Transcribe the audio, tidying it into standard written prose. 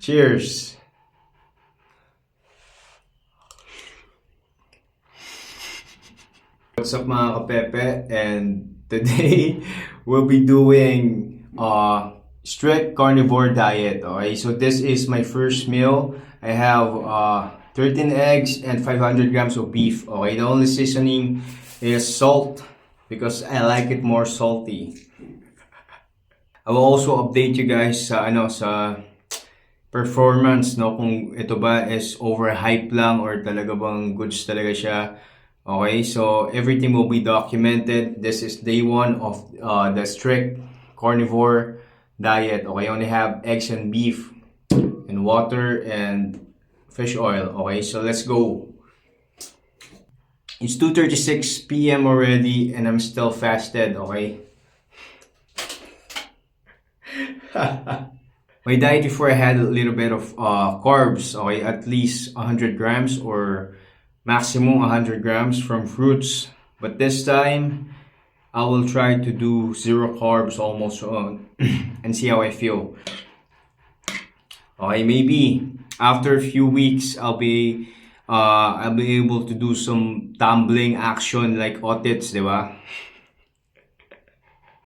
Cheers! What's up mga kapepe? And today we'll be doing strict carnivore diet. Okay, so this is my first meal. I have 13 eggs and 500 grams of beef. Okay, the only seasoning is salt because I like it more salty. I will also update you guys sa performance, no, kung ito ba is overhype lang or talaga bang goods talaga siya. Okay, so everything will be documented. This is day 1 of the strict carnivore diet. Okay, I only have eggs and beef and water and fish oil. Okay, so let's go. It's 2:36 p.m. already and I'm still fasted. Okay. My diet before I had a little bit of carbs. Okay, at least 100 grams or maximum 100 grams from fruits. But this time, I will try to do 0 carbs almost and see how I feel. Okay, maybe after a few weeks, I'll be able to do some tumbling action like otits, di ba?